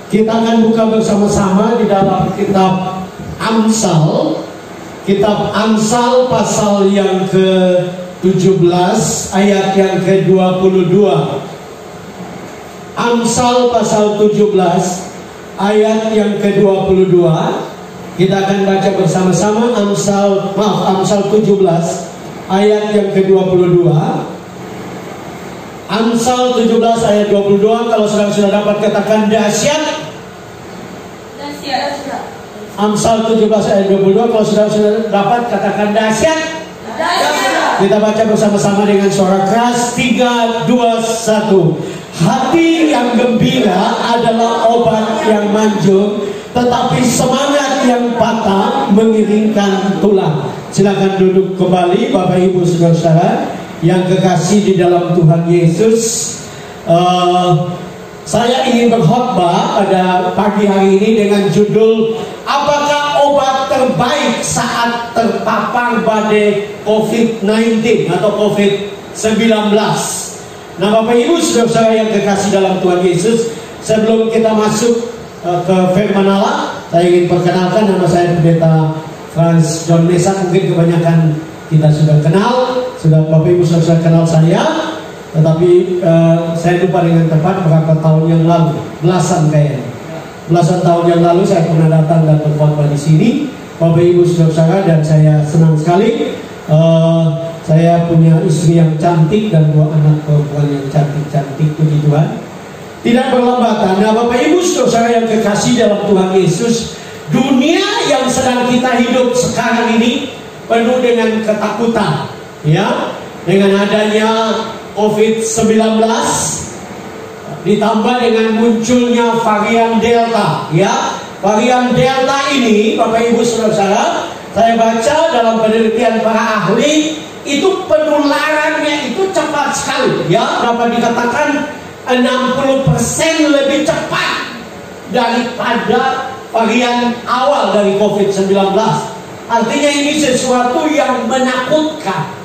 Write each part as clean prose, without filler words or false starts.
Kita akan buka bersama-sama di dalam kitab Amsal. Kitab Amsal pasal yang ke-17 ayat yang ke-22. Amsal pasal 17 ayat yang ke-22. Kita akan baca bersama-sama Amsal 17 ayat yang ke-22. Amsal 17 ayat 22. Kalau sudah dapat katakan dahsyat. Amsal 17 ayat 22. Kalau sudah dapat katakan dahsyat. Kita baca bersama-sama dengan suara keras. 3, 2, 1. Hati yang gembira adalah obat yang manjur, tetapi semangat yang patah mengiringkan tulang. Silakan duduk kembali Bapak Ibu Saudara-saudara yang kekasih di dalam Tuhan Yesus. Saya ingin berkhotbah pada pagi hari ini dengan judul, apakah obat terbaik saat terpapar badai COVID-19 atau COVID-19. Nah Bapak Ibu Saudara-saudara yang kekasih dalam Tuhan Yesus, sebelum kita masuk ke firman Allah, saya ingin perkenalkan, nama saya Pendeta Franz John Mesa. Mungkin kebanyakan kita sudah kenal, sudah Bapak Ibu sudah kenal saya, tetapi saya lupa dengan tepat berapa tahun yang lalu, belasan tahun yang lalu saya pernah datang dan berkhotbah di sini, Bapak Ibu saudara, dan saya senang sekali. Saya punya istri yang cantik dan 2 anak perempuan yang cantik-cantik, puji Tuhan. Tidak berlambatan. Nah Bapak Ibu saudara yang kekasih dalam Tuhan Yesus, dunia yang sedang kita hidup sekarang ini penuh dengan ketakutan, ya, dengan adanya COVID-19 ditambah dengan munculnya varian Delta, ya. Varian Delta ini Bapak Ibu saudara, saya baca dalam penelitian para ahli, itu penularannya itu cepat sekali, ya, dapat dikatakan 60% lebih cepat daripada varian awal dari COVID-19. Artinya ini sesuatu yang menakutkan,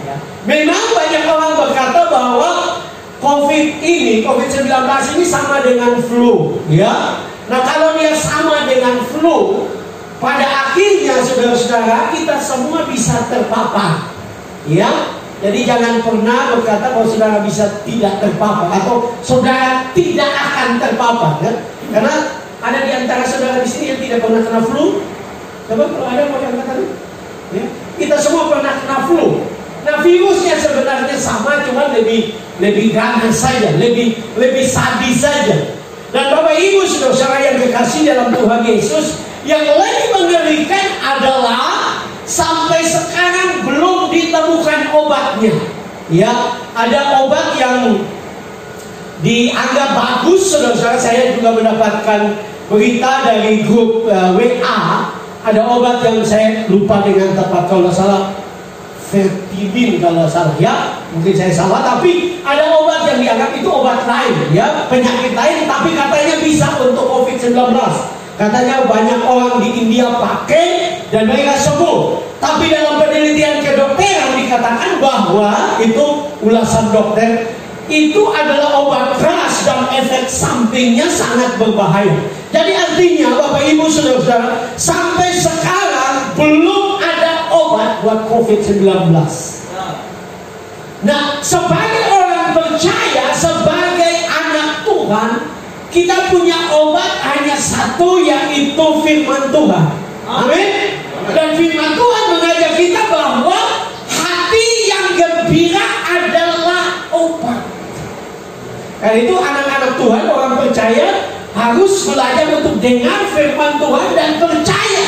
ya. Memang banyak orang berkata bahwa COVID-19 ini sama dengan flu, ya. Nah kalau dia sama dengan flu, pada akhirnya saudara-saudara kita semua bisa terpapar, ya. Jadi jangan pernah berkata bahwa saudara bisa tidak terpapar atau saudara tidak akan terpapar, ya. Karena ada di antara saudara di sini yang tidak pernah kena flu. Coba kalau ada mau yang katakan, ya. Kita semua pernah kena flu. Nah virusnya sebenarnya sama, cuma lebih ganas saja, lebih sadis saja. Dan Bapak Ibu saudara yang kekasih dalam Tuhan Yesus, yang lebih mengerikan adalah sampai sekarang belum ditemukan obatnya. Ya, ada obat yang dianggap bagus, saudara-saudara. Saya juga mendapatkan berita dari grup WA. Ada obat yang saya lupa dengan tepat, kalau tidak salah Vertibin kalau salah, ya. Mungkin saya salah, tapi ada obat yang dianggap itu obat lain, ya, penyakit lain, tapi katanya bisa untuk COVID-19. Katanya banyak orang di India pakai dan mereka sembuh. Tapi dalam penelitian kedokteran dikatakan bahwa itu ulasan dokter, itu adalah obat keras dan efek sampingnya sangat berbahaya. Jadi artinya Bapak Ibu saudara-saudara, sampai sekarang belum ada obat buat COVID-19. Nah, sebagai orang percaya, sebagai anak Tuhan, kita punya obat hanya satu, yaitu firman Tuhan. Amin. Dan firman Tuhan mengajak kita bahwa hati yang gembira adalah obat. Karena itu anak-anak Tuhan, orang percaya, harus belajar untuk dengar firman Tuhan dan percaya,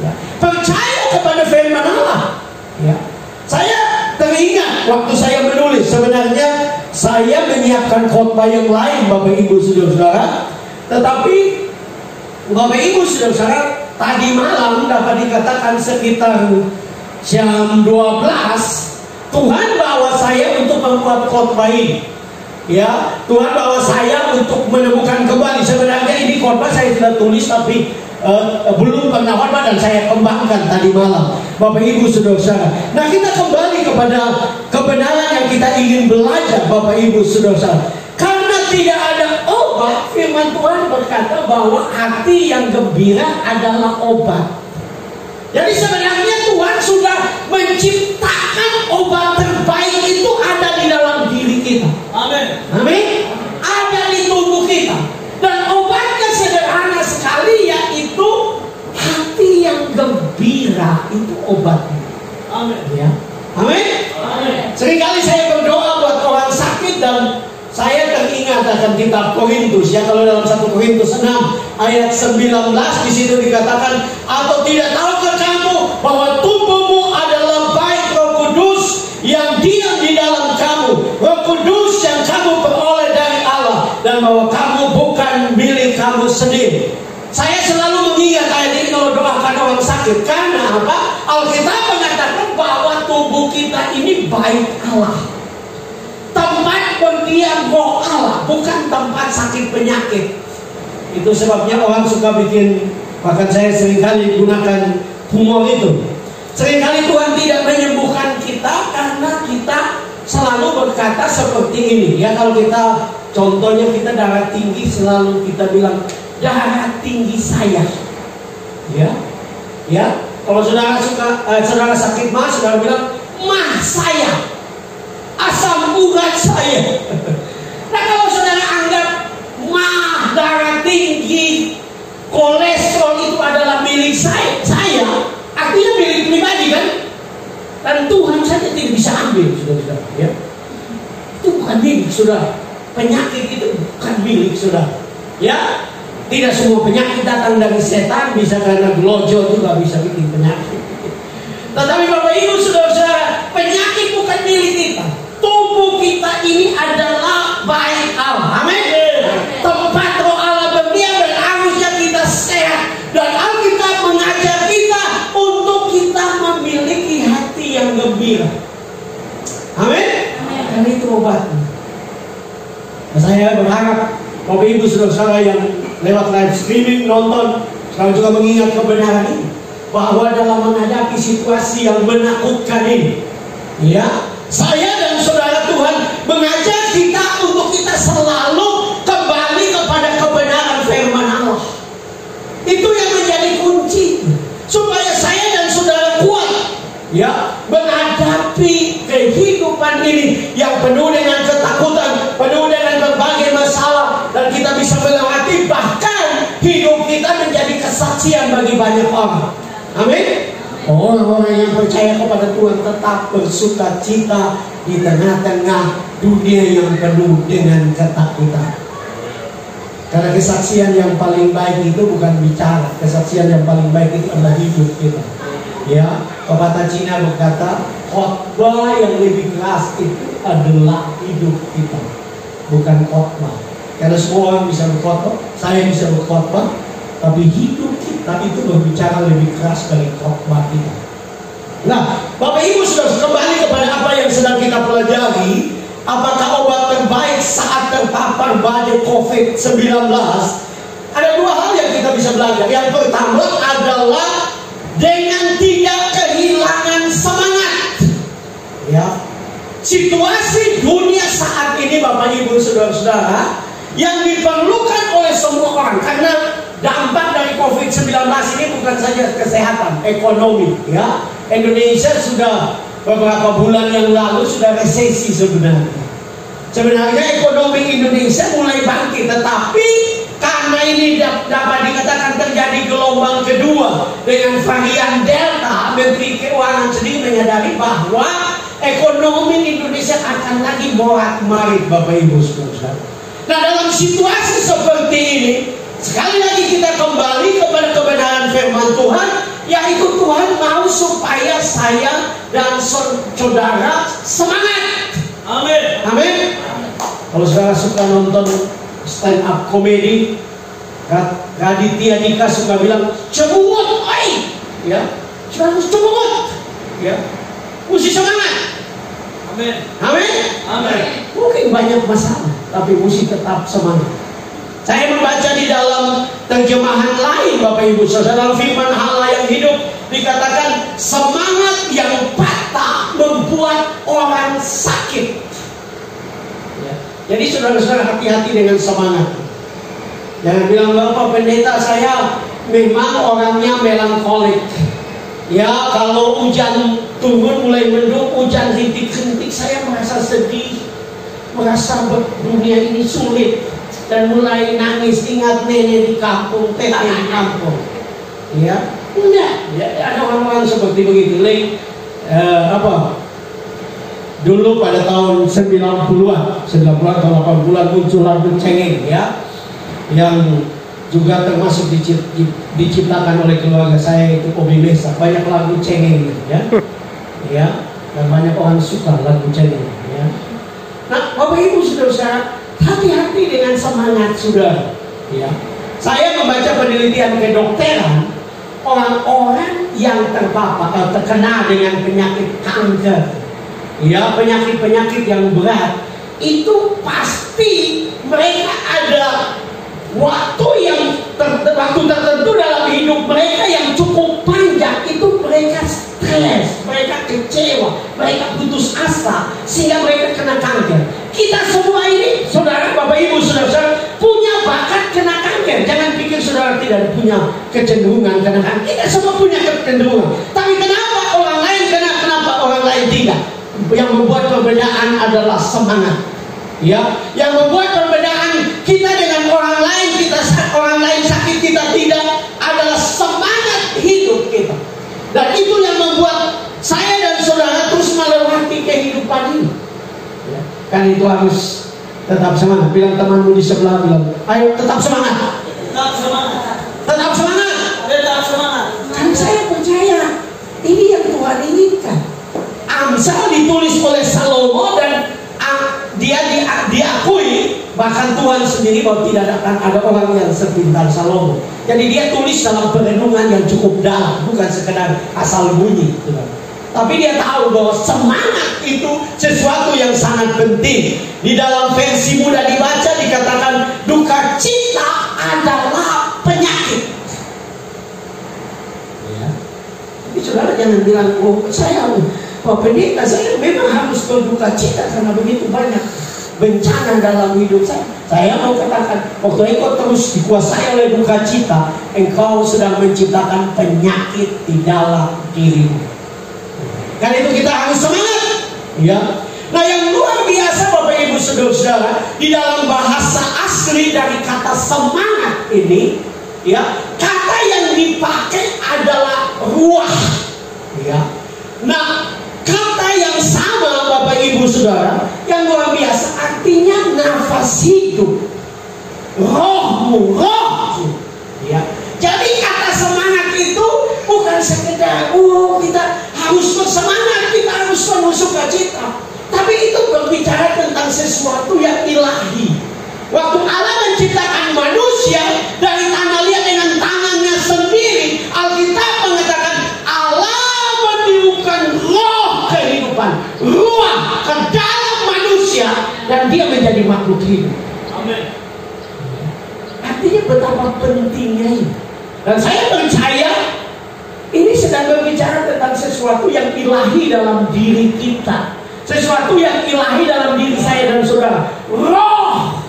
ya. Percaya kepada firman Allah, ya. Saya teringat waktu saya menulis, sebenarnya saya menyiapkan khotbah yang lain Bapak Ibu saudara-saudara, tetapi Bapak Ibu saudara-saudara, tadi malam dapat dikatakan sekitar jam 12 Tuhan bawa saya untuk membuat khotbah ini, ya. Tuhan bawa saya untuk menemukan kembali. Sebenarnya ini khotbah saya sudah tulis, tapi belum pernah khotbah dan saya kembangkan tadi malam Bapak Ibu saudara-saudara. Nah kita kembali kepada kebenaran yang kita ingin belajar Bapak Ibu saudara-saudara. Karena tidak ada obat bahwa firman Tuhan berkata bahwa hati yang gembira adalah obat. Jadi sebenarnya Tuhan sudah menciptakan obat terbaik itu ada di dalam diri kita. Amin. Amin. Ada di tubuh kita. Dan obatnya sederhana sekali, yaitu hati yang gembira, itu obatnya. Amin. Ya. Amin. Amin. Seringkali saya berdoa buat orang sakit dan saya teringat akan kitab Korintus ya. Kalau dalam 1 Korintus 6 ayat 19 di situ dikatakan, atau tidak tahukah kamu bahwa tubuhmu adalah bait Roh Kudus yang diam di dalam kamu, Roh Kudus yang kamu peroleh dari Allah, dan bahwa kamu bukan milik kamu sendiri. Saya selalu mengingat ayat ini kalau doakan orang sakit. Karena apa? Alkitab mengatakan bahwa tubuh kita ini bait Allah, tempat pendiam Roh Allah, bukan tempat sakit penyakit. Itu sebabnya orang suka bikin, bahkan saya seringkali gunakan humor itu. Seringkali Tuhan tidak menyembuhkan kita karena kita selalu berkata seperti ini. Ya, kalau kita contohnya kita darah tinggi, selalu kita bilang darah tinggi saya. Ya, ya. Kalau saudara saudara sakit mah, saudara bilang mah saya, asam urat saya. Nah, kalau saudara anggap mah, darah tinggi, kolesterol itu adalah milik saya, artinya milik pribadi kan? Dan Tuhan saja tidak bisa ambil, saudara. Ya, itu bukan milik saudara. Penyakit itu bukan milik saudara. Ya, tidak semua penyakit datang dari setan, bisa karena gelojo itu gak bisa bikin penyakit. Tetapi Bapak Ibu saudara-saudara, penyakit bukan milik kita. Tubuh kita ini adalah bait Allah. Amin. Tempat Roh Allah berdiam dan harusnya kita sehat. Dan Alkitab mengajar kita untuk kita memiliki hati yang gembira. Amin. Dan itu obatnya. Saya berharap Bapak Ibu saudara-saudara yang lewat live streaming nonton sekarang juga mengingat kebenaran ini, bahwa dalam menghadapi situasi yang menakutkan ini, ya, saya dan saudara Tuhan mengajar kita untuk kita selalu kembali kepada kebenaran firman Allah. Itu yang menjadi kunci supaya saya dan saudara kuat, ya, menghadapi kehidupan ini yang penuh dengan ketakutan, penuh dengan berbagai masalah, dan kita bisa melewati, bahkan hidup kita menjadi kesaksian bagi banyak orang. Amin. Orang-orang yang percaya kepada Tuhan tetap bersuka cita di tengah-tengah dunia yang penuh dengan ketakutan. Karena kesaksian yang paling baik itu bukan bicara, kesaksian yang paling baik itu adalah hidup kita. Ya, pepatah Cina berkata, khotbah yang lebih keras itu adalah hidup kita, bukan khotbah. Karena semua orang bisa berkhotbah, saya bisa berkhotbah, tapi hidup kita itu berbicara lebih keras dari khotbah kita. Nah, Bapak Ibu sudah kembali kepada apa yang sedang kita pelajari. Apakah obat terbaik saat terpapar badai COVID-19? Ada dua hal yang kita bisa belajar. Yang pertama adalah dengan tidak kehilangan semangat. Ya, situasi dunia saat ini Bapak Ibu saudara-saudara yang diperlukan oleh semua orang, karena dampak dari COVID-19 ini bukan saja kesehatan, ekonomi. Ya, Indonesia sudah beberapa bulan yang lalu sudah resesi sebenarnya. Sebenarnya ekonomi Indonesia mulai bangkit, tetapi karena ini dapat dikatakan terjadi gelombang kedua dengan varian Delta, Menteri Keuangan sendiri menyadari bahwa ekonomi Indonesia akan lagi morat-marit, Bapak Ibu saudara. Nah, dalam situasi seperti ini, sekali lagi kita kembali kepada kebenaran firman Tuhan, yaitu Tuhan mau supaya saya dan saudara semangat. Amin. Amin. Kalau saudara suka nonton stand up komedi, Raditya Dika suka bilang cemungut, oi, ya, cemungut, ya, mesti semangat. Amin. Amin. Amin. Mungkin banyak masalah, tapi mesti tetap semangat. Saya membaca di dalam terjemahan lain, Bapak Ibu saudara, firman Allah yang hidup dikatakan semangat yang patah membuat orang sakit. Ya. Jadi saudara-saudara hati-hati dengan semangat. Jangan bilang, Bapak pendeta saya memang orangnya melankolik. Ya, kalau hujan turun mulai mendung, hujan rintik-rintik, saya merasa sedih, merasa dunia ini sulit, dan mulai nangis, ingat nenek di kampung, teteh di kampung. Ya, enggak, ya, ada orang-orang seperti begitu. Dulu pada tahun 90-an atau 80-an muncul lagu cengeng, ya, yang juga termasuk diciptakan oleh keluarga saya, itu Obi Mesa. Banyak lagu cengeng gitu, ya. Ya, dan banyak orang suka lagu cengeng, ya. Nah, Bapak Ibu saudara, hati-hati dengan semangat saudara, ya. Saya membaca penelitian kedokteran, orang-orang yang terkena dengan penyakit kanker, ya, penyakit-penyakit yang berat, itu pasti mereka ada waktu tertentu dalam hidup mereka yang cukup panjang, itu mereka stres, mereka kecewa, mereka putus asa, sehingga mereka kena kanker. Kita semua ini, saudara, Bapak Ibu, saudara-saudara, punya bakat kena kanker. Jangan pikir saudara tidak punya kecenderungan kena kanker. Kita semua punya kecenderungan. Tapi kenapa orang lain kena, kenapa orang lain tidak? Yang membuat perbedaan adalah semangat. Ya, yang membuat perbedaan kita dengan orang lain, orang lain sakit kita tidak, adalah semangat hidup kita. Dan itu yang membuat saya dan saudara terus melewati kehidupan ini. Ya, kan itu harus tetap semangat. Bilang temanmu di sebelah, bilang, ayo tetap semangat. Tetap semangat. Tetap semangat. Tetap semangat. Karena saya percaya ini yang Tuhan inginkan. Amsal ditulis oleh Salomo dan dia diakui bahkan Tuhan sendiri bahwa tidak akan ada orang yang sepintar Salomo. Jadi dia tulis dalam perenungan yang cukup dalam, bukan sekedar asal bunyi, tapi dia tahu bahwa semangat itu sesuatu yang sangat penting. Di dalam versi mudah dibaca dikatakan duka cita adalah penyakit. Ya. Tapi saudara jangan bilang, oh saya pendeta, saya memang harus berduka cita karena begitu banyak bencana dalam hidup saya. Saya mau katakan, waktu engkau terus dikuasai oleh duka cita, engkau sedang menciptakan penyakit di dalam dirimu. Karena itu kita harus semangat, ya. Nah, yang luar biasa Bapak Ibu saudara-saudara, di dalam bahasa asli dari kata semangat ini, ya, kata yang dipakai adalah ruah, ya. Nah, kata yang sama Bapak Ibu saudara, yang luar biasa, artinya nafas hidup, rohmu, ya. Jadi kata semangat itu bukan sekedar kita harus bersemangat, kita harus penuh sukacita, tapi itu berbicara tentang sesuatu yang ilahi. Waktu Allah menciptakan manusia dari tanah liat dengan tangannya sendiri, Alkitab mengatakan Allah meniupkan roh kehidupan, ruah ke dalam manusia, dan dia menjadi makhluk hidup. Amin. Artinya betapa pentingnya ini. Dan saya percaya ini sedang berbicara tentang sesuatu yang ilahi dalam diri kita, sesuatu yang ilahi dalam diri saya dan saudara, roh.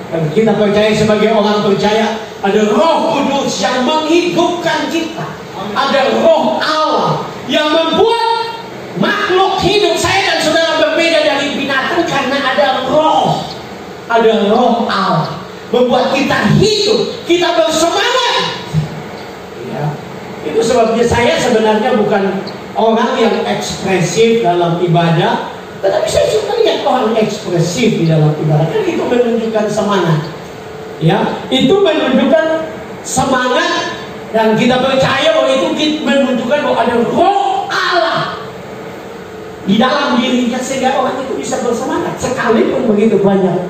Dan kita percaya sebagai orang percaya ada Roh Kudus yang menghidupkan kita, ada Roh Allah yang membuat makhluk hidup. Saya dan saudara berbeda dari binatang karena ada roh Allah membuat kita hidup, kita bersemangat. Ya, itu sebabnya saya sebenarnya bukan orang yang ekspresif dalam ibadah, tetapi saya suka lihat orang ekspresif di dalam ibadah. Kan itu menunjukkan semangat. Ya, itu menunjukkan semangat, dan kita percaya bahwa itu menunjukkan bahwa ada Roh Allah di dalam dirinya sehingga orang itu bisa bersemangat. Sekalipun begitu banyak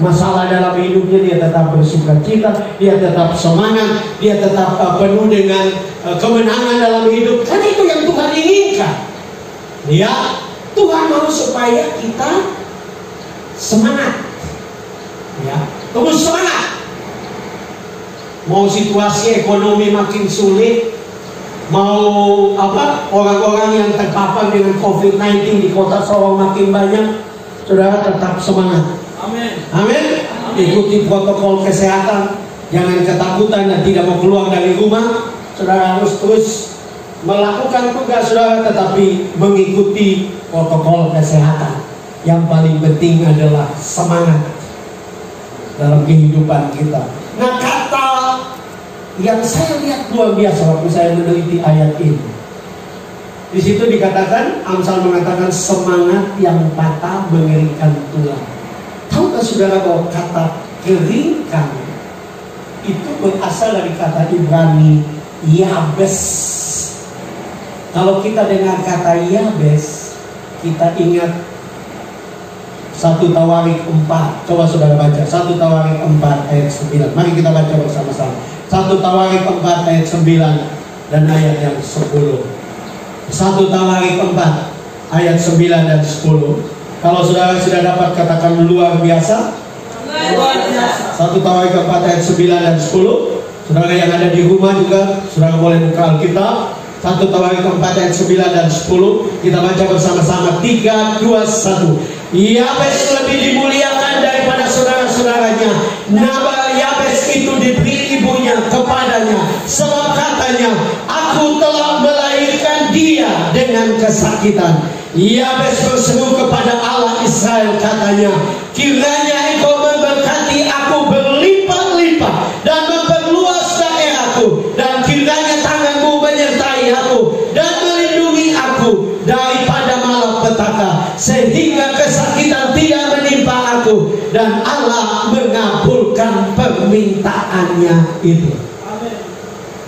masalah dalam hidupnya, dia tetap bersuka cita, dia tetap semangat, dia tetap penuh dengan kemenangan dalam hidup. Karena itu yang Tuhan inginkan. Ya, Tuhan mau supaya kita semangat. Ya, terus semangat. Mau situasi ekonomi makin sulit, mau orang-orang yang terpapar dengan COVID-19 di kota Sorong makin banyak, saudara tetap semangat. Amin. Amin. Ikuti protokol kesehatan, Jangan ketakutan dan tidak mau keluar dari rumah. Saudara harus terus melakukan tugas saudara, tetapi mengikuti protokol kesehatan. Yang paling penting adalah semangat dalam kehidupan kita. Nah, kata yang saya lihat luar biasa waktu saya meneliti ayat ini. Di situ dikatakan, Amsal mengatakan semangat yang patah mengeringkan tulang. Tahukah saudara bahwa kata keringkan itu berasal dari kata Ibrani Yabes. Kalau kita dengar kata Yabes, kita ingat 1 Tawarik 4. Coba saudara baca 1 Tawarik 4 ayat 9. Mari kita baca bersama-sama. 1 Tawarik 4 ayat 9 dan ayat yang 10. 1 Tawarik 4 ayat 9 dan 10. Kalau saudara sudah dapat katakan luar biasa. 1 Tawarik 4 ayat 9 dan 10. Saudara yang ada di rumah juga, saudara boleh buka Alkitab. 1 Tawarik 4 ayat 9 dan 10. Kita baca bersama-sama. 3, 2, 1. Yabes lebih dimuliakan daripada saudara-saudaranya. Nama Yabes itu diberi ibunya kepadanya, sebab katanya, aku telah melahirkan dia dengan kesakitan. Yabes berseru kepada Allah Israel, katanya, kiranya engkau memberkati aku berlipat-lipat dan memperluas daerahku, dan kiranya tanganmu menyertai aku dan melindungi aku daripada malapetaka, sehingga kesakitan tidak menimpa aku. Dan Allah mengabulkan permintaannya itu.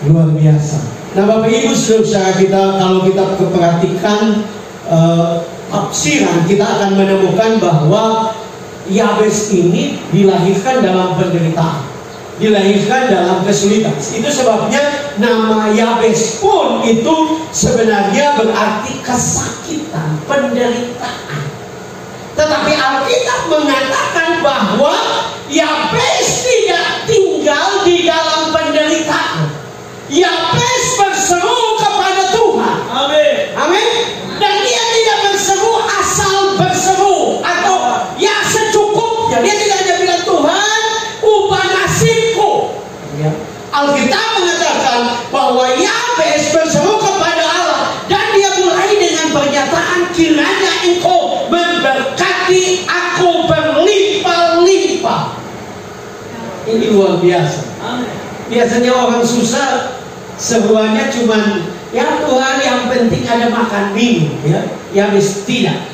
Luar biasa. Nah, Bapak Ibu saudara kita, kalau kita perhatikan tafsiran, kita akan menemukan bahwa Yabes ini dilahirkan dalam penderitaan, dilahirkan dalam kesulitan. Itu sebabnya nama Yabes pun itu sebenarnya berarti kesakitan, penderitaan. Tetapi Alkitab mengatakan bahwa Yabes tidak tinggal di dalam penderitaan. Yabes berseru kepada Tuhan. Amin. Amin. Dan dia tidak berseru asal berseru atau ya secukupnya. Dia tidak hanya bilang, Tuhan, ubah nasibku. Ya. Alkitab mengatakan bahwa Yabes berseru kepada Allah, dan dia mulai dengan pernyataan, kiranya engkau memberkati aku berlimpah-limpah. Ini luar biasa. Biasanya orang susah seruannya cuman, ya Tuhan, yang penting ada makan minum, ya. Yabes tidak.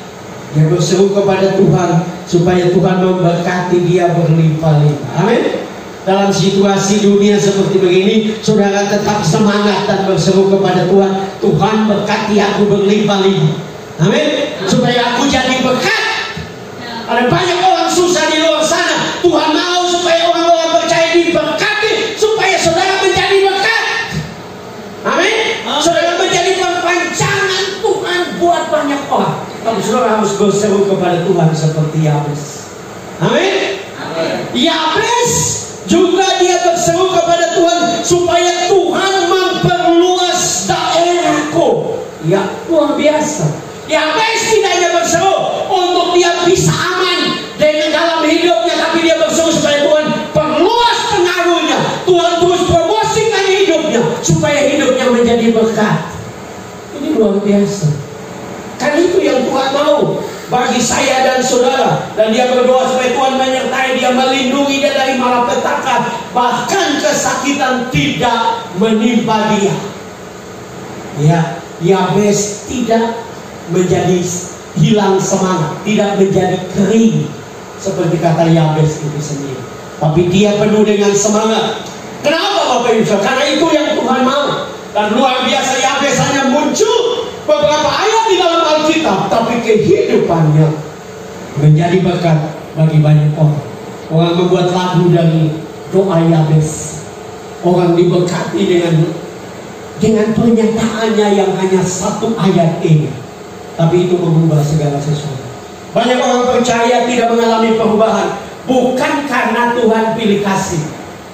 Dia berseru kepada Tuhan supaya Tuhan memberkati dia berlimpah-limpah. Amin. Dalam situasi dunia seperti begini, saudara tetap semangat dan berseru kepada Tuhan, Tuhan berkati aku berlimpah-limpah. Amin. Supaya aku jadi berkat. Ada banyak orang susah di luar sana. Tuhan mau supaya orang-orang percaya diberkati, supaya saudara menjadi berkat. Amin. Saudara menjadi perpanjangan Tuhan buat banyak orang. Tapi saudara harus berseru kepada Tuhan seperti Yabes. Amin. Yabes juga dia berseru kepada Tuhan supaya Tuhan memperluas daerahku. Ya, luar biasa. Yabes tidak hanya berseru untuk dia bisa aman dengan dalam hidupnya, tapi dia berseru supaya Tuhan perluas pengaruhnya. Tuhan terus promosikan hidupnya supaya hidupnya menjadi berkat. Ini luar biasa. Kan itu yang Tuhan mau bagi saya dan saudara. Dan dia berdoa supaya Tuhan menyertai dia, melindungi dia dari malapetaka, bahkan kesakitan tidak menimpa dia. Ya, Yabes tidak menjadi hilang semangat, tidak menjadi kering seperti kata Yabes itu sendiri, tapi dia penuh dengan semangat. Kenapa Bapak Ibu? Karena itu yang Tuhan mau. Dan luar biasa, Yabes hanya muncul beberapa ayat di dalam Alkitab, tapi kehidupannya menjadi berkat bagi banyak orang. Orang membuat lagu dari doa Yabes. Orang diberkati dengan pernyataannya yang hanya satu ayat ini, tapi itu mengubah segala sesuatu. Banyak orang percaya tidak mengalami perubahan, bukan karena Tuhan pilih kasih,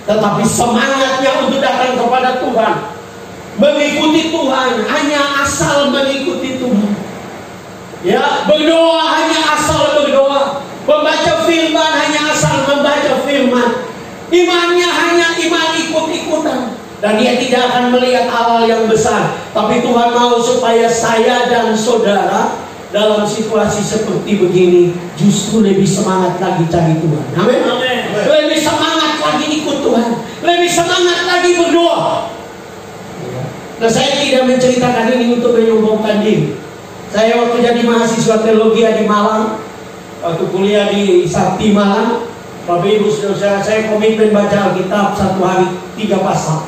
tetapi semangatnya untuk datang kepada Tuhan, mengikuti Tuhan, hanya asal mengikuti Tuhan. Ya, berdoa hanya asal berdoa, membaca firman hanya asal membaca firman. Imannya hanya iman Dan dia tidak akan melihat hal yang besar. Tapi Tuhan mau supaya saya dan saudara dalam situasi seperti begini justru lebih semangat lagi cari Tuhan. Amin. Lebih semangat lagi ikut Tuhan. Lebih semangat lagi berdoa. Nah, saya tidak menceritakan ini untuk menyombongkan diri. Saya waktu jadi mahasiswa teologi di Malang, waktu kuliah di Sakti Malang, Bapak Ibu Saudara, saya komitmen baca Alkitab 1 hari 3 pasal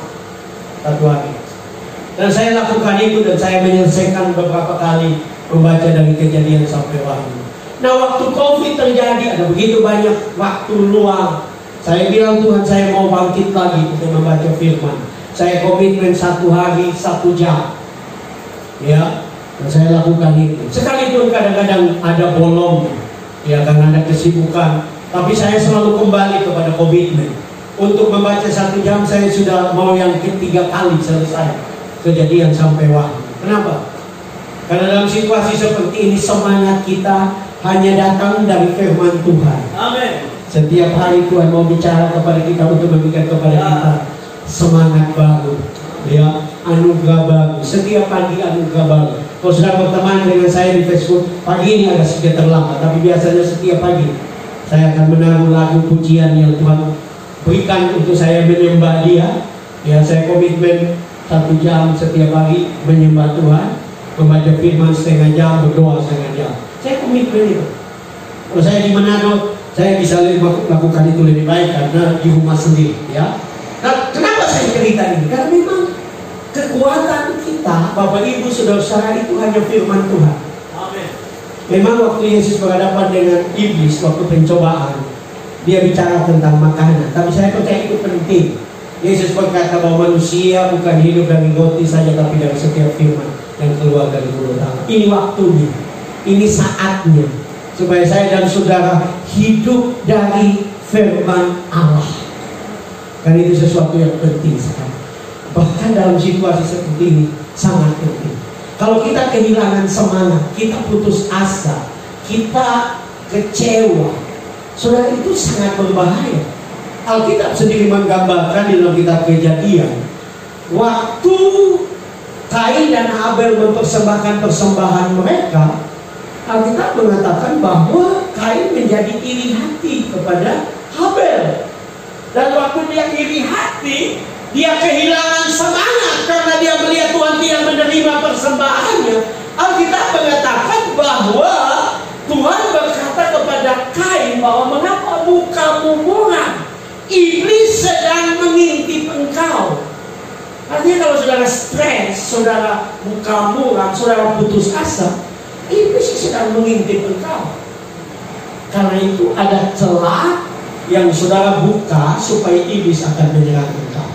1 hari. Dan saya lakukan itu dan saya menyelesaikan beberapa kali membaca dari Kejadian sampai Wahyu. Nah, waktu COVID terjadi ada begitu banyak waktu luang. Saya bilang Tuhan, saya mau bangkit lagi untuk membaca firman. Saya komitmen 1 hari 1 jam. Ya, dan saya lakukan itu. Sekalipun kadang-kadang ada bolong, ya karena ada kesibukan. Tapi saya selalu kembali kepada komitmen. Untuk membaca 1 jam saya sudah mau yang ketiga kali selesai Kejadian sampai Wahyu. Kenapa? Karena dalam situasi seperti ini semangat kita hanya datang dari firman Tuhan. Amin. Setiap hari Tuhan mau bicara kepada kita untuk memberikan kepada kita semangat baru, ya, anugerah baru. Setiap pagi anugerah baru. Kalau sudah berteman dengan saya di Facebook, pagi ini agak sedikit terlambat, tapi biasanya setiap pagi saya akan menaruh lagu pujian yang Tuhan berikan untuk saya menyembah Dia. Ya, saya komitmen 1 jam setiap hari menyembah Tuhan, membaca firman setengah jam, berdoa setengah jam. Saya komitmen itu. Kalau saya di Manado, saya bisa lakukan itu lebih baik karena di rumah sendiri, ya. Nah, kenapa saya cerita ini? Karena memang kekuatan kita, Bapak Ibu Saudara-saudara, itu hanya firman Tuhan. Amin. Memang waktu Yesus berhadapan dengan iblis waktu pencobaan, dia bicara tentang makanan. Tapi saya percaya itu penting. Yesus berkata bahwa manusia bukan hidup dari roti saja, tapi dari setiap firman yang keluar dari mulut Allah. Ini waktunya, ini saatnya, supaya saya dan saudara hidup dari firman Allah. Karena itu sesuatu yang penting sekali. Bahkan dalam situasi seperti ini sangat penting. Kalau kita kehilangan semangat, kita putus asa, kita kecewa, saudara, itu sangat berbahaya. Alkitab sendiri menggambarkan di dalam kitab Kejadian, waktu Kain dan Abel mempersembahkan persembahan mereka, Alkitab mengatakan bahwa Kain menjadi iri hati kepada Abel. Dan waktu dia iri hati, dia kehilangan semangat karena dia melihat Tuhan tidak menerima persembahannya. Alkitab mengatakan bahwa Tuhan berkata kepada Kain bahwa mengapa mukamu muram? Iblis sedang mengintip engkau. Artinya kalau saudara stres, saudara muka muram, saudara putus asa, iblis sedang mengintip engkau. Karena itu ada celah yang saudara buka supaya iblis akan menyerang engkau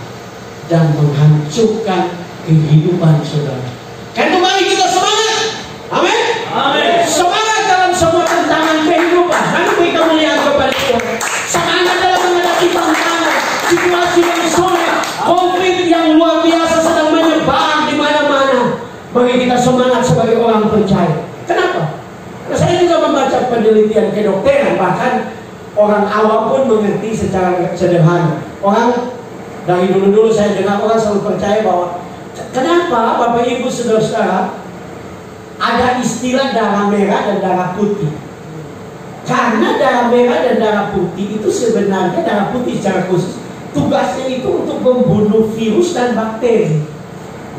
dan menghancurkan kehidupan saudara. Karena mari kita semangat. Amin. Amin. Semangat dalam semua tantangan kehidupan. Nanti kita melihat kepada Tuhan. Semangat dalam menghadapi tantangan, situasi yang sulit, konflik yang luar biasa sedang menyebar di mana-mana. Bagi kita semangat sebagai orang percaya. Kenapa? Nah, saya juga membaca penelitian kedokteran, bahkan orang awam pun mengerti secara sederhana. Orang dari dulu-dulu saya dengar orang selalu percaya bahwa kenapa Bapak Ibu Saudara-saudara ada istilah darah merah dan darah putih. Karena darah merah dan darah putih itu sebenarnya, darah putih secara khusus tugasnya itu untuk membunuh virus dan bakteri.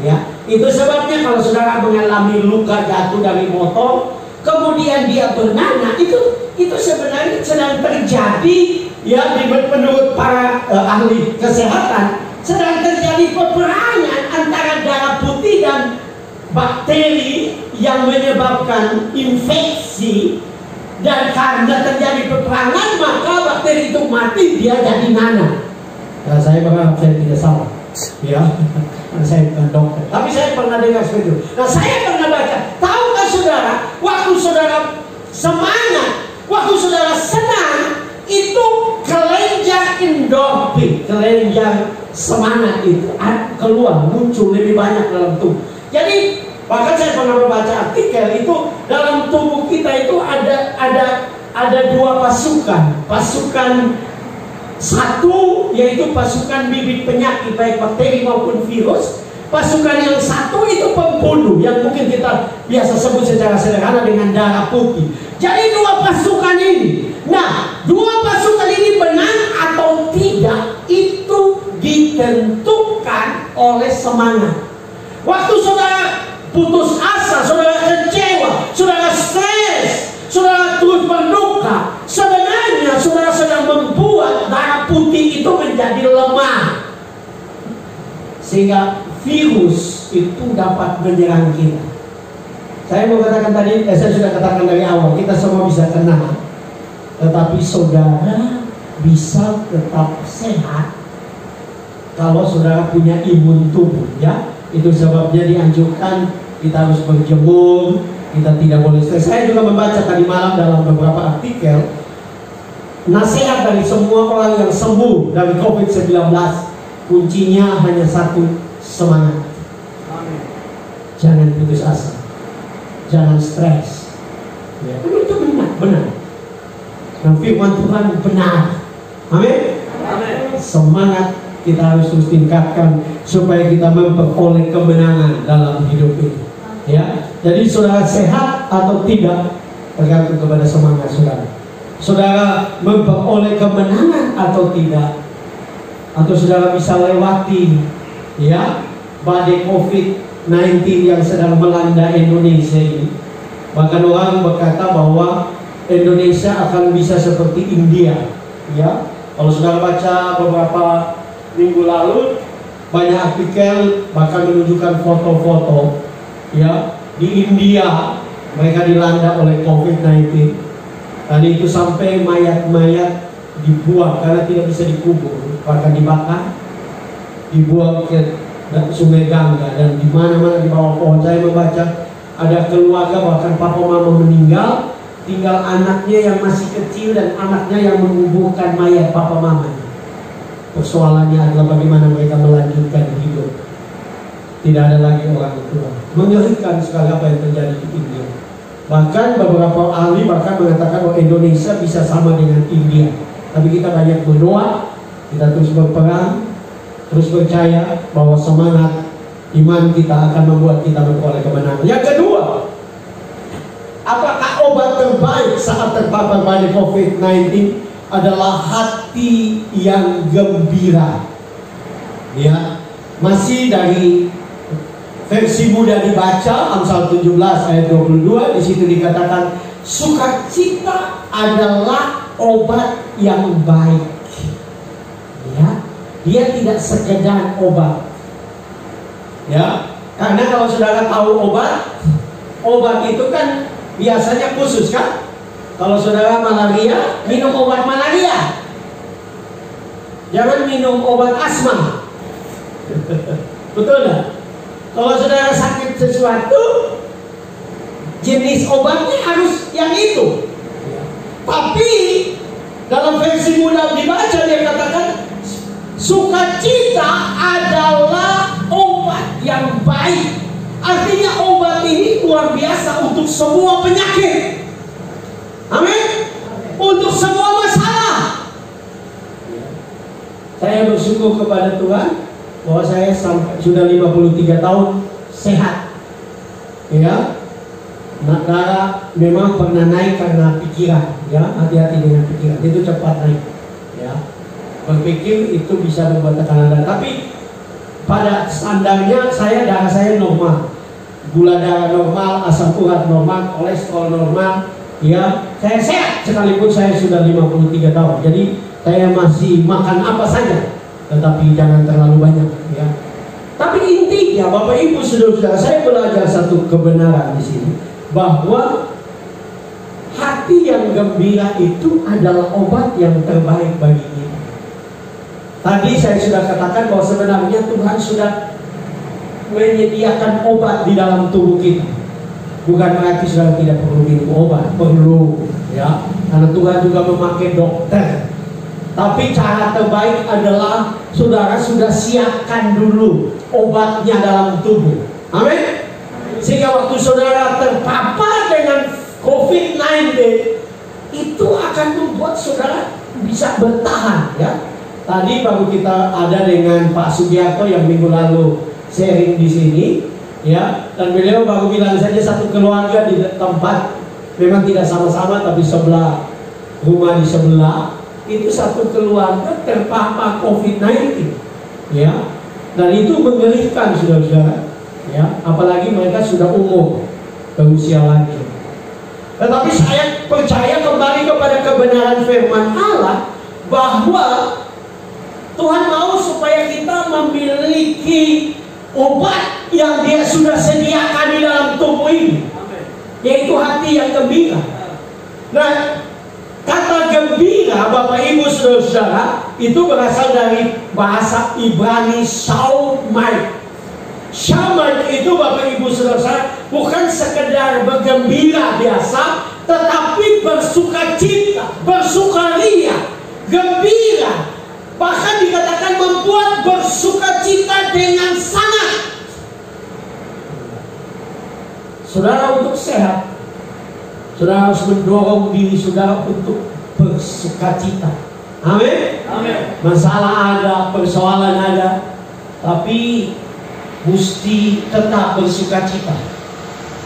Ya, itu sebabnya kalau saudara mengalami luka jatuh dari motor, kemudian dia bernanah, itu sebenarnya sedang terjadi, ya, menurut para ahli kesehatan, sedang terjadi peperangan antara darah putih dan bakteri yang menyebabkan infeksi. Dan karena terjadi peperangan, maka bakteri itu mati, dia jadi nanah. Nah, saya berharap saya tidak salah, ya, karena saya bukan dokter. Tapi saya pernah dengar seperti itu. Nah, saya pernah baca. Tahukah saudara, waktu saudara semangat, waktu saudara senang, itu kelenjar endorfin, kelenjar semangat itu keluar, muncul lebih banyak dalam tubuh. Jadi bahkan saya pernah membaca artikel itu dalam tubuh kita itu ada 2 pasukan Satu yaitu pasukan bibit penyakit baik bakteri maupun virus. Pasukan yang satu itu pembunuh yang mungkin kita biasa sebut secara sederhana dengan darah putih. Jadi dua pasukan ini. Nah, dua pasukan ini menang atau tidak itu ditentukan oleh semangat. Waktu saudara putus asa, saudara kecewa, saudara stres, saudara terus berduka, sebenarnya saudara sedang membuat darah putih itu menjadi lemah, sehingga virus itu dapat menyerang kita. Saya mau katakan tadi, saya sudah katakan dari awal, kita semua bisa kena, tetapi saudara bisa tetap sehat kalau saudara punya imun tubuh, ya. Itu sebabnya dianjurkan kita harus berjemur, kita tidak boleh stres. Saya juga membaca tadi malam dalam beberapa artikel nasihat dari semua orang yang sembuh dari COVID-19, kuncinya hanya satu: semangat. Jangan putus asa, jangan stres, ya. Itu benar. Dan firman Tuhan benar. Amin. Semangat kita harus terus tingkatkan supaya kita memperoleh kemenangan dalam hidup ini, ya. Jadi saudara sehat atau tidak tergantung kepada semangat saudara. Saudara memperoleh kemenangan atau tidak, atau saudara bisa lewati, ya, badai COVID-19 yang sedang melanda Indonesia ini. Bahkan orang berkata bahwa Indonesia akan bisa seperti India, ya. Kalau saudara baca beberapa minggu lalu, banyak artikel bahkan menunjukkan foto-foto, ya, di India mereka dilanda oleh COVID-19. Dan itu sampai mayat-mayat dibuang karena tidak bisa dikubur, bahkan dibakar, dibuang ke Sungai Gangga, dan di mana-mana di bawah pohon. Saya membaca ada keluarga bahkan papa mama meninggal, tinggal anaknya yang masih kecil dan anaknya yang menguburkan mayat papa mamanya. Persoalannya adalah bagaimana mereka melanjutkan hidup. Tidak ada lagi orang tua. Mengerikan sekali apa yang terjadi di India. Bahkan beberapa ahli bahkan mengatakan bahwa Indonesia bisa sama dengan India. Tapi kita banyak berdoa, kita terus berperang, terus percaya bahwa semangat iman kita akan membuat kita memperoleh kemenangan. Yang kedua, apakah obat terbaik saat terpapar badai COVID-19 adalah hati yang gembira? Ya, masih dari versi mudah dibaca, Amsal 17 ayat 22, di situ dikatakan sukacita adalah obat yang baik. Ya, dia tidak sekedar obat. Ya, karena kalau saudara tahu obat itu kan biasanya khusus, kan? Kalau saudara malaria, minum obat malaria. Jangan minum obat asma. Betul nggak? Kalau saudara sakit sesuatu, jenis obatnya harus yang itu. Tapi dalam versi mudah dibaca dia katakan sukacita adalah obat yang baik. Artinya obat ini luar biasa untuk semua penyakit. Amin. Untuk semua masalah. Saya bersyukur kepada Tuhan bahwa saya sudah 53 tahun sehat. Ya. Darah memang pernah naik karena pikiran, ya. Hati-hati dengan pikiran, itu cepat naik, ya. Berpikir itu bisa membuat tekanan darah. Tapi pada standarnya darah saya normal. Gula darah normal, asam urat normal, kolesterol normal, ya. Saya sehat sekalipun saya sudah 53 tahun. Jadi saya masih makan apa saja, tetapi jangan terlalu banyak, ya. Tapi intinya Bapak Ibu Saudara, saya belajar satu kebenaran di sini, bahwa hati yang gembira itu adalah obat yang terbaik bagi kita. Tadi saya sudah katakan bahwa sebenarnya Tuhan sudah menyediakan obat di dalam tubuh kita. Bukan berarti saudara tidak perlu minum obat, perlu, ya, karena Tuhan juga memakai dokter. Tapi cara terbaik adalah saudara sudah siapkan dulu obatnya dalam tubuh. Amin. Sehingga waktu saudara terpapar dengan COVID-19, itu akan membuat saudara bisa bertahan ya. Tadi baru kita ada dengan Pak Sugiarto yang minggu lalu sharing di sini ya, dan beliau baru bilang saja satu keluarga di tempat memang tidak sama-sama tapi sebelah rumah di sebelah itu satu keluarga terpapar COVID-19 ya, dan itu mengerikan saudara-saudara ya, apalagi mereka sudah umur berusia lanjut. Tetapi saya percaya kembali kepada kebenaran firman Allah bahwa Tuhan mau supaya kita memiliki obat yang Dia sudah sediakan di dalam tubuh ini, yaitu hati yang gembira. Nah, kata gembira Bapak Ibu Saudara itu berasal dari bahasa Ibrani Shalmai. Shalmai itu Bapak Ibu Saudara bukan sekedar bergembira biasa, tetapi bersukacita, bersukaria, gembira. Bahkan dikatakan membuat bersukacita dengan sangat. Saudara untuk sehat, saudara harus mendorong diri saudara untuk bersukacita. Amin. Amin. Masalah ada, persoalan ada, tapi mesti tetap bersukacita.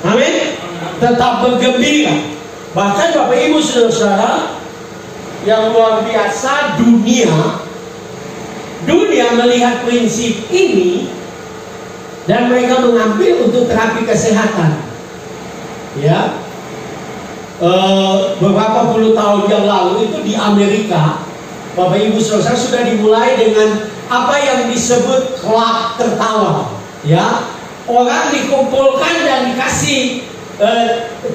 Amin. Tetap bergembira. Bahkan Bapak Ibu saudara yang luar biasa, dunia melihat prinsip ini dan mereka mengambil untuk terapi kesehatan. Ya, beberapa puluh tahun yang lalu itu di Amerika, Bapak Ibu saudara, sudah dimulai dengan apa yang disebut klub tertawa. Ya, orang dikumpulkan dan dikasih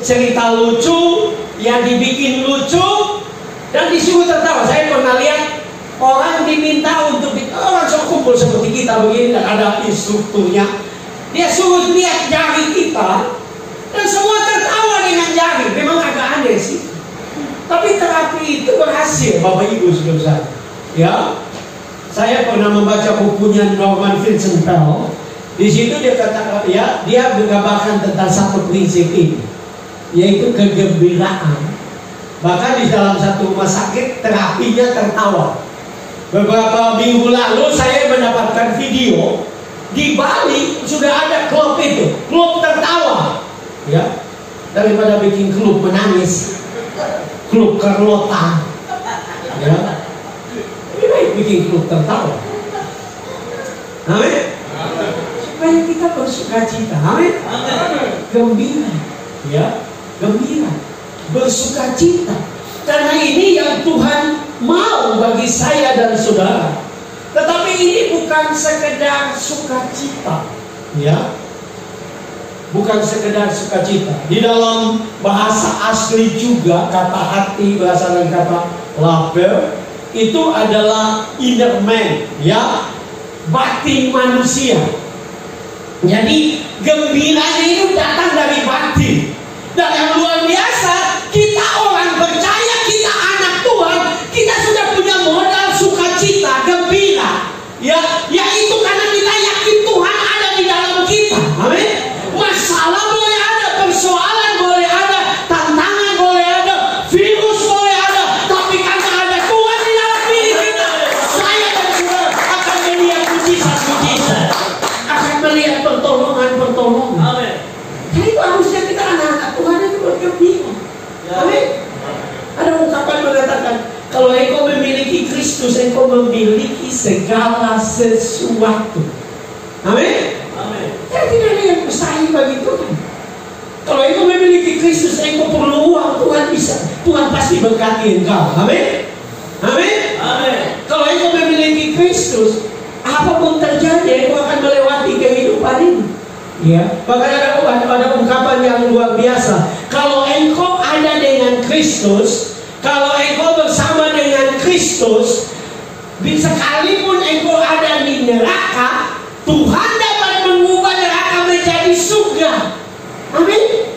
cerita lucu yang dibikin lucu dan disuruh tertawa. Saya pernah lihat orang diminta untuk orang kumpul seperti kita begini dan ada instrukturnya. Dia suruh lihat jari kita dan semua tertawa dengan jari. Memang agak aneh sih, tapi terapi itu berhasil Bapak Ibu saudara. Ya, saya pernah membaca bukunya Norman Vincent Peale. Di situ dia kata ya, dia menggambarkan tentang satu prinsip ini, yaitu kegembiraan. Bahkan di dalam satu rumah sakit terapinya tertawa. Beberapa minggu lalu saya mendapatkan video di Bali sudah ada klub itu, klub tertawa. Ya, daripada bikin klub menangis, klub Carlota. Ya, lebih baik bikin klub tertawa. Amin. Supaya kita bersukacita. Amin. Gembira. Ya, gembira, bersukacita. Karena ini yang Tuhan mau bagi saya dan saudara. Tetapi ini bukan sekedar sukacita, ya, bukan sekedar sukacita. Di dalam bahasa asli juga kata hati berasal dari kata laber, itu adalah inner man, ya, batin manusia. Jadi gembiranya itu datang dari batin. Dan yang luar biasa, kita orang percaya, kita anak Tuhan, kita sudah punya modal sukacita, gembira. Ya, yaitu karena kita yakin Tuhan ada di dalam kita. Amin. Masalah boleh ada, persoalan boleh ada, tantangan boleh ada, virus boleh ada, tapi karena ada Tuhan di dalam diri kita, saya dan saudara akan melihat mujizat-mujizat, akan melihat pertolongan-pertolongan. Amin. Jadi itu harusnya kita anak-anak Tuhan itu bergembira. Amin. Ada ungkapan mengatakan, kalau engkau memiliki Kristus, engkau memiliki segala sesuatu. Amin. Amin. Jadi tidak ada yang mustahil bagi Tuhan. Kalau engkau memiliki Kristus, engkau perlu uang, Tuhan bisa. Tuhan pasti berkati engkau. Amin. Amin. Amin. Kalau engkau memiliki Kristus, apapun terjadi, engkau akan melewati kehidupan ini. Ya, bahkan ada ungkapan yang luar biasa. Kalau engkau ada dengan Kristus, kalau engkau bersama dengan Kristus, sekalipun engkau ada di neraka, Tuhan dapat mengubah neraka menjadi surga. Amin.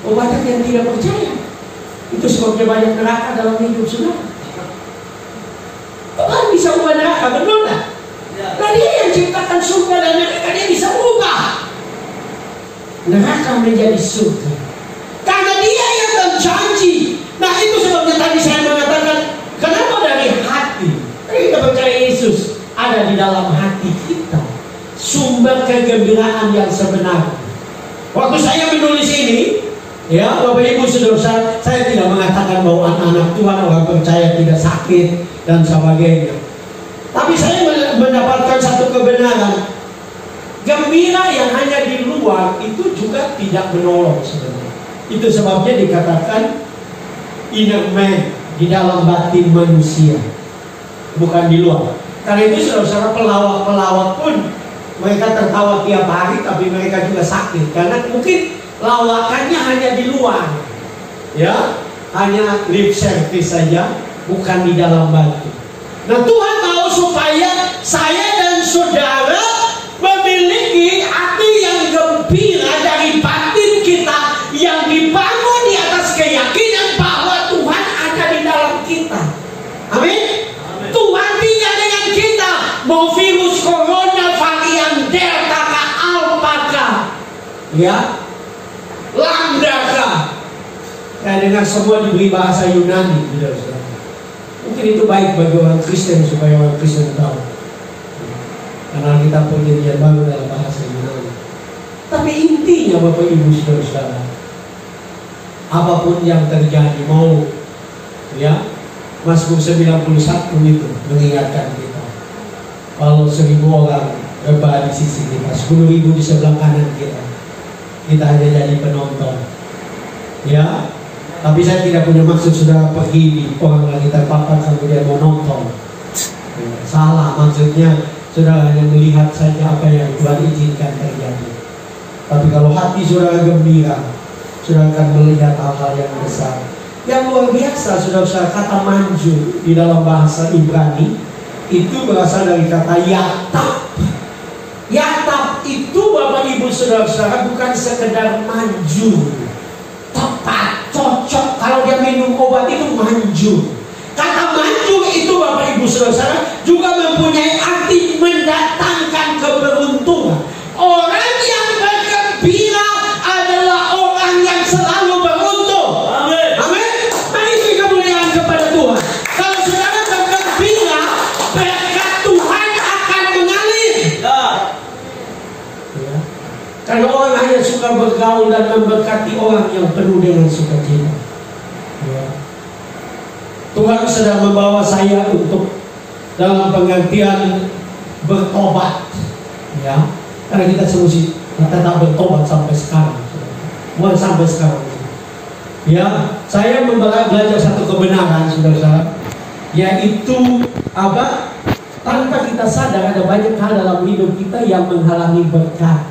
Orang yang tidak percaya, itu sebabnya banyak neraka dalam hidup saudara. Tuhan bisa ubah neraka, benar tak? Nah, Dia yang ciptakan surga dan neraka, Dia bisa ubah neraka menjadi surga. Karena Dia yang berjanji. Nah, itu sebabnya tadi saya mengatakan, kenapa dari percaya Yesus ada di dalam hati kita. Sumber kegembiraan yang sebenarnya. Waktu saya menulis ini, ya Bapak Ibu Saudara, saya tidak mengatakan bahwa anak-anak Tuhan orang percaya tidak sakit dan sebagainya. Tapi saya mendapatkan satu kebenaran. Gembira yang hanya di luar itu juga tidak menolong sebenarnya. Itu sebabnya dikatakan inner man, di dalam batin manusia, bukan di luar. Karena itu saudara-saudara, pelawak-pelawak pun mereka tertawa tiap hari, tapi mereka juga sakit karena mungkin lawakannya hanya di luar, ya, hanya lip service saja, bukan di dalam batin. Nah, Tuhan mau supaya saya dan saudara memiliki hati yang gembira dari batin kita, yang dibangun di atas keyakinan bahwa Tuhan ada di dalam kita. Amin. Tuhan tinggal dengan kita. Mau virus corona varian Delta kah, Alpha kah, ya, Lambda kah, saya dengar semua diberi bahasa Yunani. Mungkin itu baik bagi orang Kristen supaya orang Kristen tahu, karena kita perjanjian baru dalam bahasa Yunani. Tapi intinya Bapak Ibu Saudara, apapun yang terjadi, mau ya Mazmur 91 itu mengingatkan kita, kalau 1000 orang rebah di sisi kita, 10.000 di sebelah kanan kita, kita hanya jadi penonton, ya. Tapi saya tidak punya maksud saudara pergi di orang lagi terpapar kemudian mau nonton. Salah, maksudnya saudara hanya melihat saja apa yang Tuhan izinkan terjadi. Tapi kalau hati saudara gembira, saudara akan melihat hal-hal yang besar, yang luar biasa. Saudara-saudara, kata manjur di dalam bahasa Ibrani itu berasal dari kata yatap. Yatap itu Bapak Ibu Saudara-saudara bukan sekedar manjur, tepat, cocok. Kalau dia minum obat itu manjur. Kata manjur itu Bapak Ibu Saudara-saudara juga mempunyai arti mendatangkan keberuntungan. Orang yang bergembira adalah orang yang selalu beruntung. Amin. Amin. Mari beri kemuliaan kepada Tuhan. Kalau saudara bergembira, berkat Tuhan akan mengalir. Ya. Karena orang hanya suka bergaul dan memberkati orang yang penuh dengan sukacita. Ya. Tuhan sedang membawa saya untuk dalam pengertian bertobat, ya. Karena kita semua tetap bertobat sampai sekarang, bukan sampai sekarang. Ya, saya belajar satu kebenaran, saudara-saudara, yaitu apa? Tanpa kita sadar ada banyak hal dalam hidup kita yang menghalangi berkat,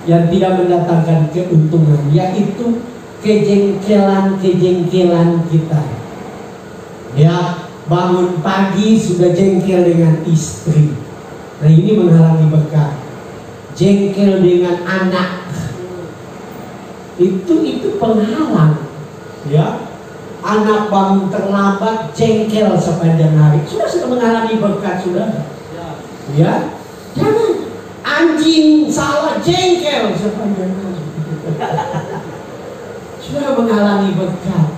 yang tidak mendatangkan keuntungan, yaitu kejengkelan kita. Ya, bangun pagi sudah jengkel dengan istri. Nah, ini menghalangi berkat. Jengkel dengan anak, itu penghalang. Ya, anak bangun terlambat, jengkel sepanjang hari, sudah menghalangi berkat saudara. Ya, jangan. Anjing salah, jengkel sepanjang hari, sudah menghalangi berkat.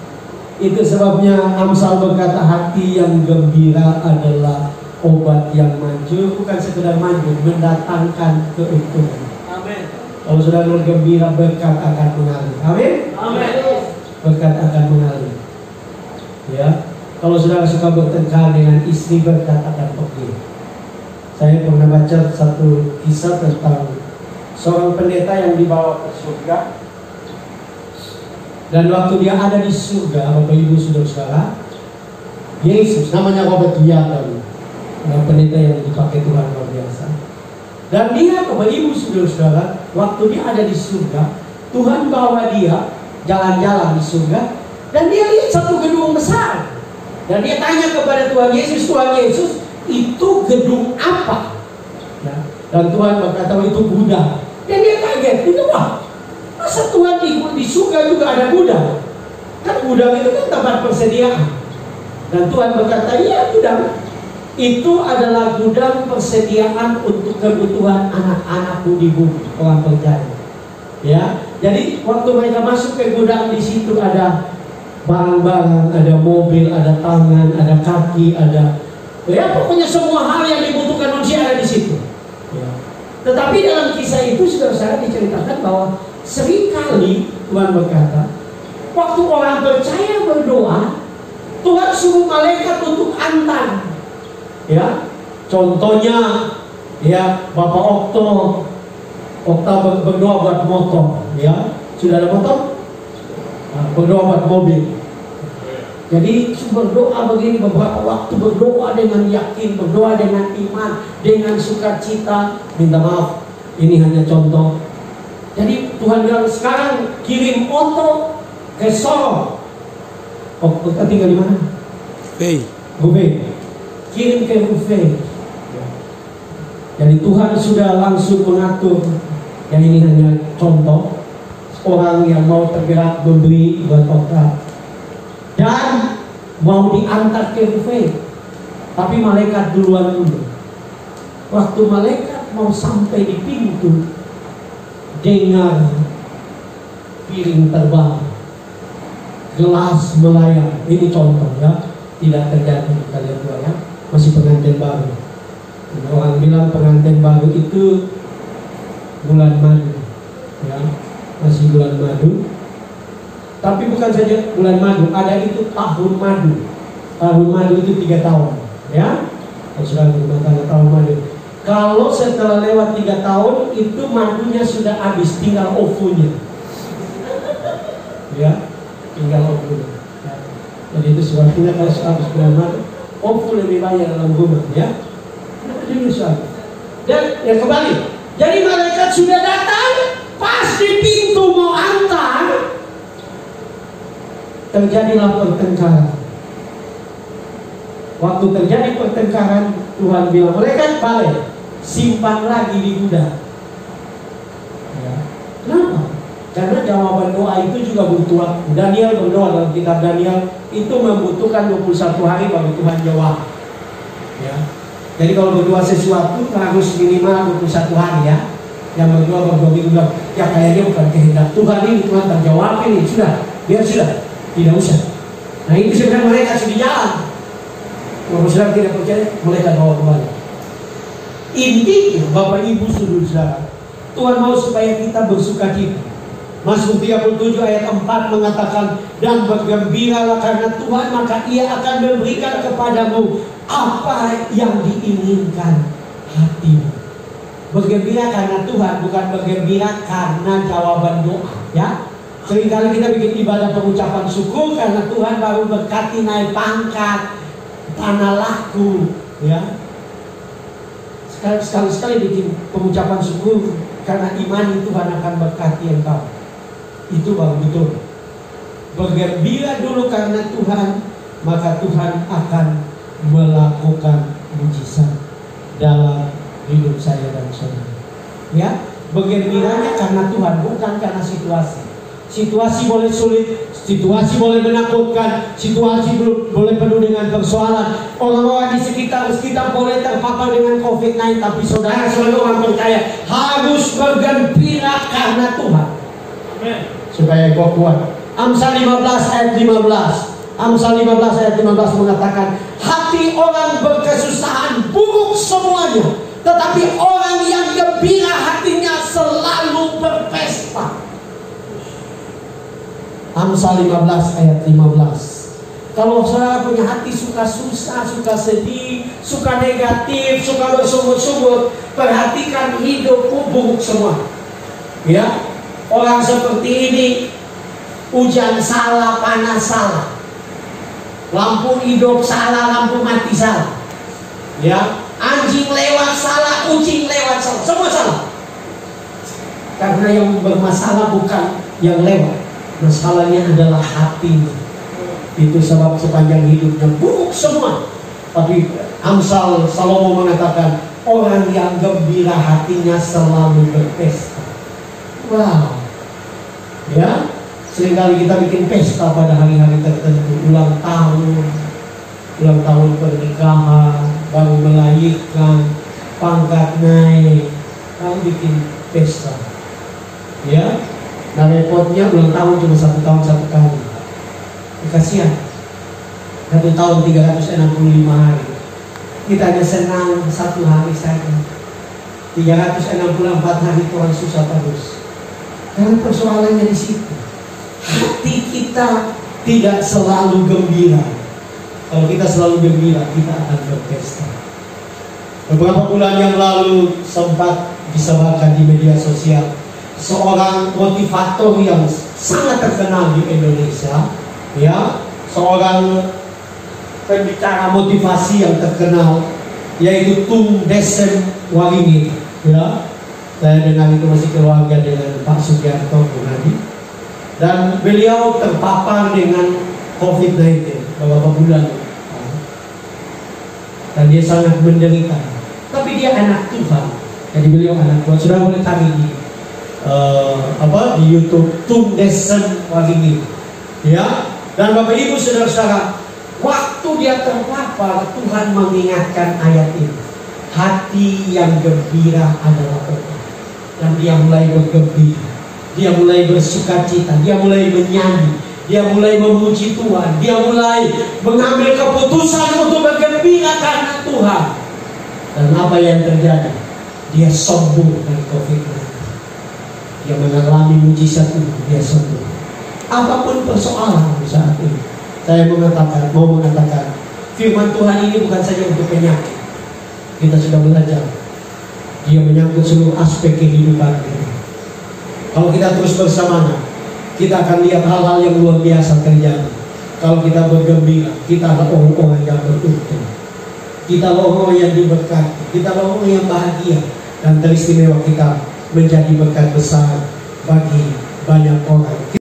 Itu sebabnya Amsal berkata hati yang gembira adalah obat yang manjur, bukan sekedar manjur, mendatangkan keuntungan. Amin. Kalau sudah bergembira, berkat akan mengalir. Amin. Amin. Berkat akan mengalir. Ya. Kalau saudara suka bertengkar dengan istri, berkat akan pergi. Saya pernah baca satu kisah tentang seorang pendeta yang dibawa ke surga. Dan waktu dia ada di surga, Bapak Ibu Saudara, Yesus, namanya Robert Liatan, pendeta yang dipakai Tuhan luar biasa. Dan dia, Bapak Ibu Saudara, waktu dia ada di surga, Tuhan bawa dia jalan-jalan di surga, dan dia lihat satu gedung besar. Dan dia tanya kepada Tuhan Yesus, Tuhan Yesus, itu gedung apa? Ya. Dan Tuhan berkata, itu Buddha. Dan dia kaget, itu apa? Masa Tuhan di surga juga ada Buddha? Kan Buddha itu kan tempat persediaan. Dan Tuhan berkata, iya Buddha, itu adalah gudang persediaan untuk kebutuhan anak-anakku di bumi, orang percaya. Ya, jadi waktu mereka masuk ke gudang, di situ ada barang-barang, ada mobil, ada tangan, ada kaki, ada Ya, pokoknya semua hal yang dibutuhkan manusia ada di situ. Ya. Tetapi dalam kisah itu saudara diceritakan bahwa seringkali Tuhan berkata, waktu orang percaya berdoa, Tuhan suruh malaikat untuk antar. Ya, contohnya, ya Bapak Okta berdoa buat motor, ya sudah ada motor, berdoa buat mobil. Jadi berdoa begini beberapa waktu, berdoa dengan yakin, berdoa dengan iman, dengan sukacita. Minta maaf, ini hanya contoh. Jadi Tuhan bilang sekarang kirim motor ke Sorong. Okta tinggal di mana? Hubei. Kirim ke Hubei. Jadi Tuhan sudah langsung mengatur. Yang ini hanya contoh orang yang mau tergerak memberi buat Okta dan mau diantar ke Hubei, tapi malaikat duluan dulu. Waktu malaikat mau sampai di pintu, dengar piring terbang, gelas melayang. Ini contoh ya, tidak terjadi kalian dua ya, masih pengantin baru. Orang bilang pengantin baru itu bulan madu, ya masih bulan madu. Tapi bukan saja bulan madu, ada itu tahun madu. Tahun madu itu 3 tahun, ya. Kalau sudah berumah tangga tahun madu. Kalau setelah lewat 3 tahun itu madunya sudah habis, tinggal ovunya. Ya, tinggal ovunya. Ya. Jadi itu sebabnya kalau habis bulan madu, ovu lebih banyak dalam rumah, ya. Dan ya kembali. Jadi malaikat sudah datang, pas di pintu mau antar, terjadilah pertengkaran. Waktu terjadi pertengkaran, Tuhan bilang, malaikat balik, simpan lagi di gudang. Ya. Kenapa? Karena jawaban doa itu juga butuh waktu. Daniel berdoa dalam kitab Daniel itu membutuhkan 21 hari baru Tuhan jawab. Ya. Jadi kalau berdoa sesuatu harus minimal 21 hari ya. Yang berdoa minggu ya kayaknya bukan kehendak Tuhan ini, Tuhan terjawab ini, sudah, biar sudah, tidak usah. Nah itu sebenarnya mereka sudah jalan. Kalau saudara tidak percaya, mereka bawa kembali. Intinya Bapak Ibu saudara, Tuhan mau supaya kita bersukacita. Mazmur 37 ayat 4 mengatakan, dan bergembiralah karena Tuhan, maka Ia akan memberikan kepadamu apa yang diinginkan hatimu. Bergembira karena Tuhan, bukan bergembira karena jawaban doa, ya. Seringkali kita bikin ibadah pengucapan syukur karena Tuhan baru berkati naik pangkat, tanah laku, ya. Sekali-sekali bikin pengucapan syukur karena iman Tuhan akan berkati engkau. Itu baru betul. Bergembira dulu karena Tuhan, maka Tuhan akan melakukan mujizat dalam hidup saya dan saudara. Ya, bergembiranya karena Tuhan, bukan karena situasi. Situasi boleh sulit, situasi boleh menakutkan, situasi boleh penuh dengan persoalan. Orang-orang di sekitar kita boleh terpapar dengan COVID-19, tapi saudara sebagai orang percaya harus bergembira karena Tuhan. Amen. Supaya kau kuat. Amsal 15 ayat 15. Amsal 15 ayat 15 mengatakan, hati orang berkesusahan buruk semuanya, tetapi orang yang gembira hatinya selalu berpesta. Amsal 15 ayat 15. Kalau saudara punya hati suka susah, suka sedih, suka negatif, suka bersungut-sungut, perhatikan hidupmu buruk semua. Ya, orang seperti ini, hujan salah, panas salah, lampu hidup salah, lampu mati salah. Ya, anjing lewat salah, kucing lewat salah, semua salah. Karena yang bermasalah bukan yang lewat, masalahnya adalah hatinya. Itu sebab sepanjang hidupnya buruk semua. Tapi Amsal Salomo mengatakan, orang yang gembira hatinya selalu berpesta. Wow. Ya, seringkali kita bikin pesta pada hari-hari tertentu, ulang tahun pernikahan, baru melahirkan, pangkat naik, kamu bikin pesta. Ya, nah repotnya ulang tahun cuma 1 tahun 1 kali. Kasihan. 1 tahun 365 hari. Kita hanya senang satu hari saja. 364 hari Tuhan susah terus. Karena persoalannya di situ. Hati kita tidak selalu gembira. Kalau kita selalu gembira, kita akan berpesta. Beberapa bulan yang lalu sempat disebarkan di media sosial seorang motivator yang sangat terkenal di Indonesia, ya, seorang pembicara motivasi yang terkenal, yaitu Tung Desem Waringin, ya. Saya dengar itu masih keluarga dengan Pak Sugiarto Gunadi, dan beliau terpapar dengan COVID-19 beberapa bulan, dan dia sangat menderita. Tapi dia anak Tuhan, jadi beliau anak Tuhan. Sudah boleh cari di di YouTube Tung Desem Waringin, ya. Dan Bapak Ibu saudara-saudara, waktu dia terpapar, Tuhan mengingatkan ayat ini. Hati yang gembira adalah obat. Dan dia mulai bergembira, dia mulai bersukacita, dia mulai menyanyi, dia mulai memuji Tuhan, dia mulai mengambil keputusan untuk bergembira karena Tuhan. Dan apa yang terjadi? Dia sembuh dari COVID-19. Dia mengalami mujizat Tuhan, dia sembuh. Apapun persoalan saat ini, saya mau mengatakan, firman Tuhan ini bukan saja untuk penyakit. Kita sudah belajar, dia menyangkut seluruh aspek kehidupan kita. Kalau kita terus bersama, kita akan lihat hal-hal yang luar biasa terjadi. Kalau kita bergembira, kita adalah orang-orang yang beruntung. Kita adalah orang yang diberkati, kita adalah orang yang bahagia, dan teristimewa kita menjadi berkat besar bagi banyak orang.